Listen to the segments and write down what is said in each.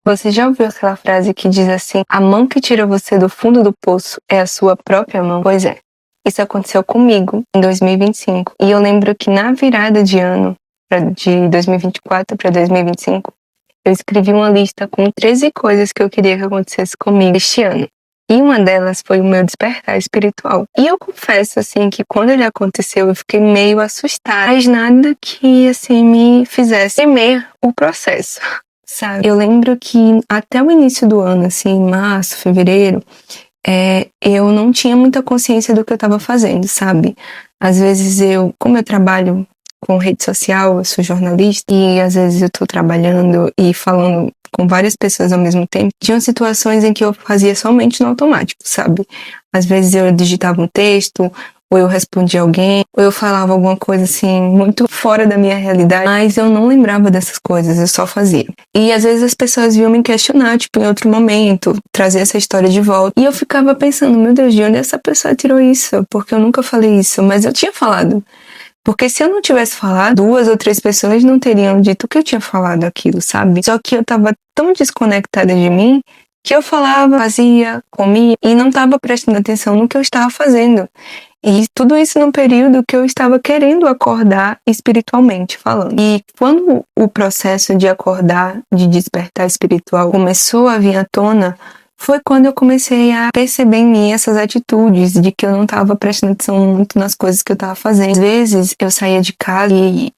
Você já ouviu aquela frase que diz assim: a mão que tira você do fundo do poço é a sua própria mão? Pois é, isso aconteceu comigo em 2025. E eu lembro que na virada de ano, de 2024 para 2025, eu escrevi uma lista com 13 coisas que eu queria que acontecesse comigo este ano. E uma delas foi o meu despertar espiritual. E eu confesso, assim, que quando ele aconteceu, eu fiquei meio assustada. Mas nada que, assim, me fizesse temer o processo, sabe? Eu lembro que até o início do ano, assim, março, fevereiro, eu não tinha muita consciência do que eu estava fazendo, sabe? Às vezes como eu trabalho com rede social, eu sou jornalista, e às vezes eu tô trabalhando e falando com várias pessoas ao mesmo tempo. Tinham situações em que eu fazia somente no automático, sabe? Às vezes eu digitava um texto, ou eu respondia alguém, ou eu falava alguma coisa assim, muito fora da minha realidade, mas eu não lembrava dessas coisas, eu só fazia. E às vezes as pessoas vinham me questionar, tipo, em outro momento, trazer essa história de volta. E eu ficava pensando, meu Deus, de onde essa pessoa tirou isso? Porque eu nunca falei isso, mas eu tinha falado. Porque se eu não tivesse falado, 2 ou 3 pessoas não teriam dito que eu tinha falado aquilo, sabe? Só que eu tava tão desconectada de mim que eu falava, fazia, comia e não tava prestando atenção no que eu estava fazendo. E tudo isso num período que eu estava querendo acordar espiritualmente falando. E quando o processo de acordar, de despertar espiritual começou a vir à tona, foi quando eu comecei a perceber em mim essas atitudes de que eu não estava prestando atenção muito nas coisas que eu estava fazendo. Às vezes eu saía de casa e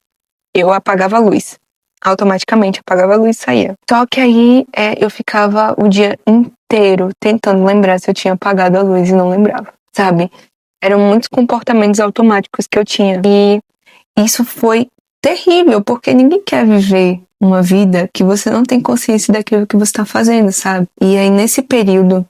eu apagava a luz. Automaticamente apagava a luz e saía. Só que aí eu ficava o dia inteiro tentando lembrar se eu tinha apagado a luz e não lembrava, sabe? Eram muitos comportamentos automáticos que eu tinha. E isso foi terrível, porque ninguém quer viver uma vida que você não tem consciência daquilo que você está fazendo, sabe? E aí, nesse período,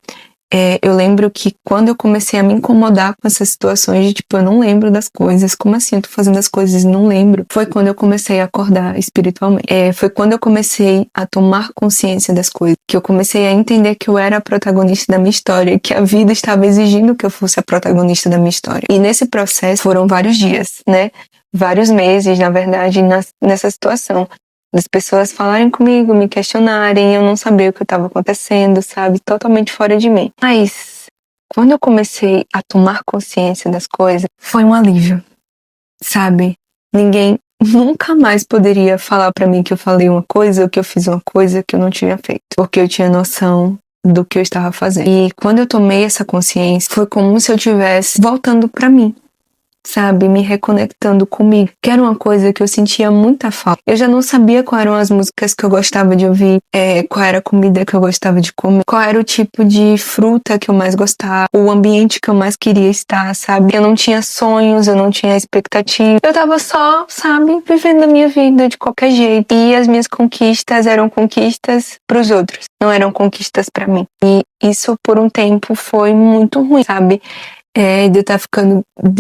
eu lembro que quando eu comecei a me incomodar com essas situações de, tipo, eu não lembro das coisas, como assim eu tô fazendo as coisas e não lembro? Foi quando eu comecei a acordar espiritualmente. Foi quando eu comecei a tomar consciência das coisas, que eu comecei a entender que eu era a protagonista da minha história, que a vida estava exigindo que eu fosse a protagonista da minha história. E nesse processo foram vários dias, né? Vários meses, na verdade, nessa situação. Das pessoas falarem comigo, me questionarem, eu não sabia o que estava acontecendo, sabe? Totalmente fora de mim. Mas quando eu comecei a tomar consciência das coisas, foi um alívio, sabe? Ninguém nunca mais poderia falar pra mim que eu falei uma coisa ou que eu fiz uma coisa que eu não tinha feito, porque eu tinha noção do que eu estava fazendo. E quando eu tomei essa consciência, foi como se eu estivesse voltando pra mim, sabe, me reconectando comigo, que era uma coisa que eu sentia muita falta. Eu já não sabia quais eram as músicas que eu gostava de ouvir, qual era a comida que eu gostava de comer, qual era o tipo de fruta que eu mais gostava, o ambiente que eu mais queria estar, sabe? Eu não tinha sonhos, eu não tinha expectativa. Eu tava só, sabe, vivendo a minha vida de qualquer jeito. E as minhas conquistas eram conquistas pros outros, não eram conquistas pra mim. E isso por um tempo foi muito ruim, sabe? De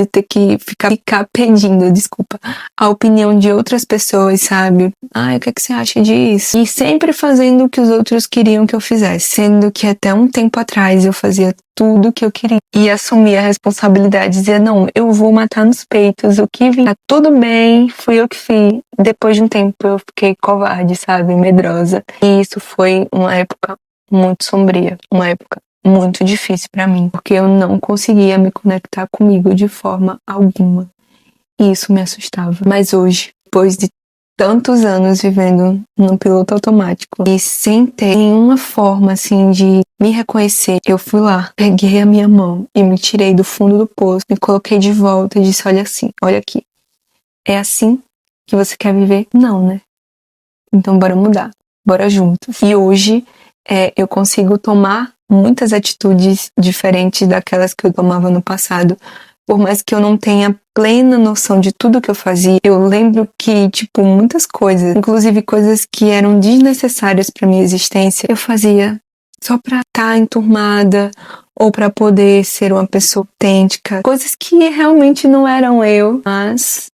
ter que ficar pedindo, desculpa, a opinião de outras pessoas, sabe? O que é que você acha disso? E sempre fazendo o que os outros queriam que eu fizesse, sendo que até um tempo atrás eu fazia tudo o que eu queria e assumia a responsabilidade, dizia, não, eu vou matar nos peitos, o que vir, tá tudo bem, fui eu que fiz. Depois de um tempo eu fiquei covarde, sabe? Medrosa. E isso foi uma época muito sombria, uma época muito difícil pra mim, porque eu não conseguia me conectar comigo de forma alguma. E isso me assustava. Mas hoje, depois de tantos anos vivendo num piloto automático e sem ter nenhuma forma assim de me reconhecer, eu fui lá, peguei a minha mão e me tirei do fundo do poço, me coloquei de volta e disse, olha assim, olha aqui. É assim que você quer viver? Não, né? Então bora mudar, bora juntos. E hoje eu consigo tomar muitas atitudes diferentes daquelas que eu tomava no passado. Por mais que eu não tenha plena noção de tudo que eu fazia, eu lembro que, tipo, muitas coisas, inclusive coisas que eram desnecessárias para minha existência, eu fazia só pra estar enturmada ou pra poder ser uma pessoa autêntica. Coisas que realmente não eram eu, mas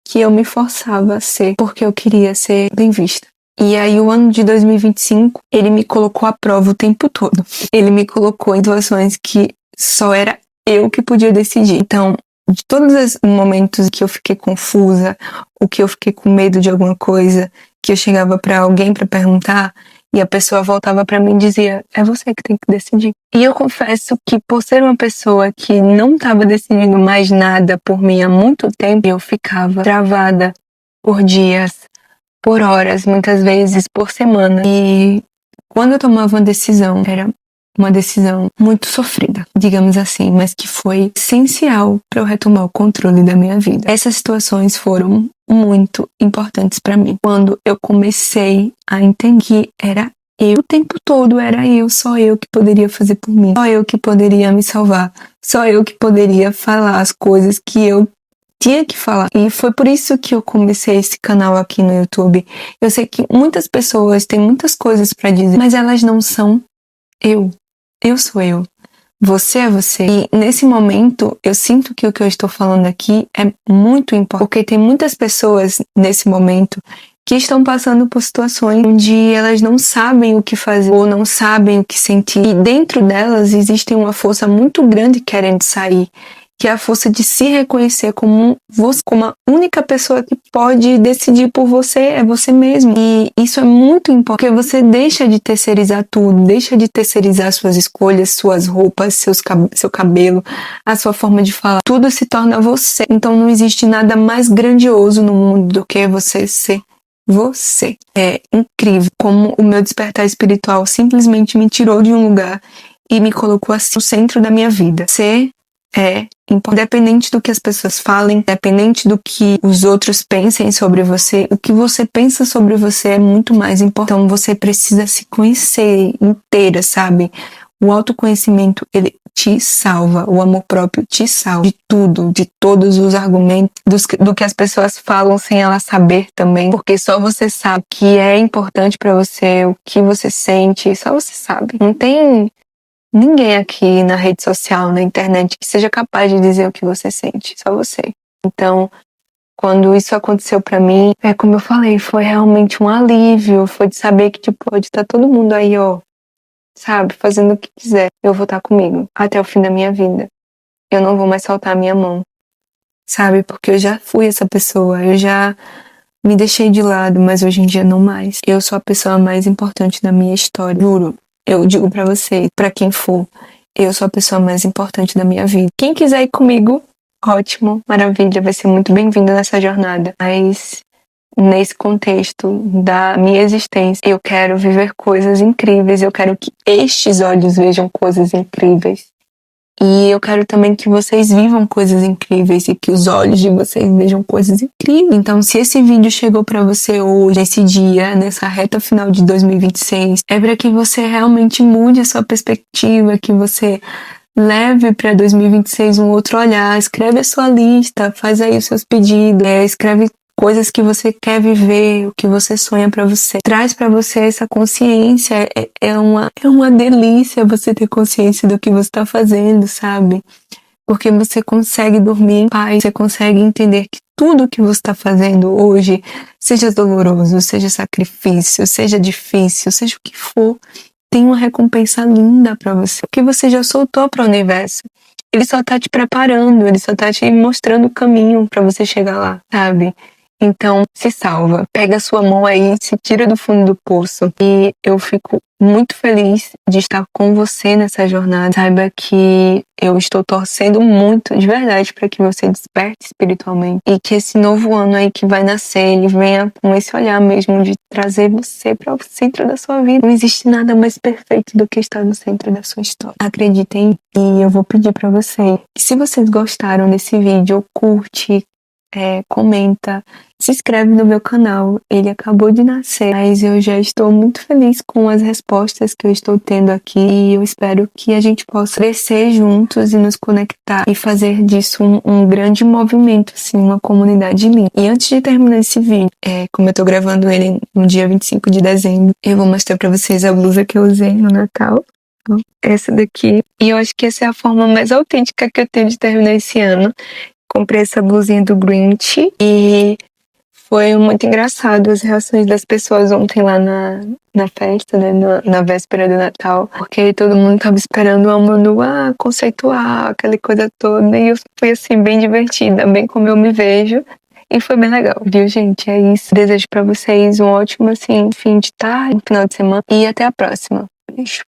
que eu me forçava a ser, porque eu queria ser bem vista. E aí o ano de 2025, ele me colocou à prova o tempo todo. Ele me colocou em situações que só era eu que podia decidir. Então, de todos os momentos que eu fiquei confusa, ou que eu fiquei com medo de alguma coisa, que eu chegava pra alguém pra perguntar, E a pessoa voltava pra mim e dizia, é você que tem que decidir. E eu confesso que por ser uma pessoa que não estava decidindo mais nada por mim há muito tempo, eu ficava travada por dias, por horas, muitas vezes por semana. E quando eu tomava uma decisão, era uma decisão muito sofrida, digamos assim, mas que foi essencial para eu retomar o controle da minha vida. Essas situações foram muito importantes para mim. Quando eu comecei a entender que era eu, o tempo todo era eu, só eu que poderia fazer por mim, só eu que poderia me salvar, só eu que poderia falar as coisas que eu tinha que falar. E foi por isso que eu comecei esse canal aqui no YouTube. Eu sei que muitas pessoas têm muitas coisas para dizer, mas elas não são eu. Eu sou eu. Você é você. E nesse momento, eu sinto que o que eu estou falando aqui é muito importante, porque tem muitas pessoas nesse momento que estão passando por situações onde elas não sabem o que fazer ou não sabem o que sentir. E dentro delas existe uma força muito grande querendo sair, que é a força de se reconhecer como você, como a única pessoa que pode decidir por você, é você mesmo. E isso é muito importante, porque você deixa de terceirizar tudo, deixa de terceirizar suas escolhas, suas roupas, seu cabelo, a sua forma de falar. Tudo se torna você. Então não existe nada mais grandioso no mundo do que você ser você. É incrível como o meu despertar espiritual simplesmente me tirou de um lugar e me colocou assim no centro da minha vida. Ser independente do que as pessoas falem, independente do que os outros pensem sobre você, o que você pensa sobre você é muito mais importante. Então você precisa se conhecer inteira, sabe? O autoconhecimento, ele te salva, o amor próprio te salva de tudo, de todos os argumentos, do que as pessoas falam sem elas saber também, porque só você sabe o que é importante pra você, o que você sente, só você sabe. Não tem ninguém aqui na rede social, na internet, que seja capaz de dizer o que você sente, só você. Então, quando isso aconteceu pra mim, como eu falei, foi realmente um alívio, foi de saber que, tipo, pode estar todo mundo aí, ó, sabe, fazendo o que quiser, eu vou estar comigo até o fim da minha vida. Eu não vou mais soltar a minha mão, sabe, porque eu já fui essa pessoa, eu já me deixei de lado, mas hoje em dia não mais. Eu sou a pessoa mais importante da minha história, juro. Eu digo pra você, pra quem for, eu sou a pessoa mais importante da minha vida. Quem quiser ir comigo, ótimo, maravilha, vai ser muito bem-vindo nessa jornada. Mas nesse contexto da minha existência, eu quero viver coisas incríveis, eu quero que estes olhos vejam coisas incríveis. E eu quero também que vocês vivam coisas incríveis e que os olhos de vocês vejam coisas incríveis. Então, se esse vídeo chegou pra você hoje, nesse dia, nessa reta final de 2026, é pra que você realmente mude a sua perspectiva, que você leve pra 2026 um outro olhar, escreve a sua lista, faz aí os seus pedidos, escreve coisas que você quer viver, o que você sonha pra você. Traz pra você essa consciência. É uma delícia você ter consciência do que você tá fazendo, sabe? Porque você consegue dormir em paz, você consegue entender que tudo que você tá fazendo hoje, seja doloroso, seja sacrifício, seja difícil, seja o que for, tem uma recompensa linda pra você. Porque você já soltou pro universo. Ele só tá te preparando, ele só tá te mostrando o caminho pra você chegar lá, sabe? Então, se salva. Pega a sua mão aí, se tira do fundo do poço. E eu fico muito feliz de estar com você nessa jornada. Saiba que eu estou torcendo muito, de verdade, para que você desperte espiritualmente. E que esse novo ano aí que vai nascer, ele venha com esse olhar mesmo de trazer você para o centro da sua vida. Não existe nada mais perfeito do que estar no centro da sua história. Acreditem. E eu vou pedir para vocês que, se vocês gostaram desse vídeo, curte, comenta, se inscreve no meu canal. Ele acabou de nascer, mas eu já estou muito feliz com as respostas que eu estou tendo aqui, e eu espero que a gente possa crescer juntos e nos conectar e fazer disso um grande movimento, assim, uma comunidade linda. E antes de terminar esse vídeo, como eu tô gravando ele no dia 25 de dezembro, eu vou mostrar pra vocês a blusa que eu usei no Natal. Essa daqui. E eu acho que essa é a forma mais autêntica que eu tenho de terminar esse ano. Comprei essa blusinha do Grinch e foi muito engraçado as reações das pessoas ontem lá na festa, né, na véspera do Natal, porque todo mundo tava esperando uma Manu conceitual, aquela coisa toda, e eu fui assim bem divertida, bem como eu me vejo, E foi bem legal, viu, gente? É isso. Desejo pra vocês um ótimo, assim, fim de tarde, um final de semana. E até a próxima. Beijo.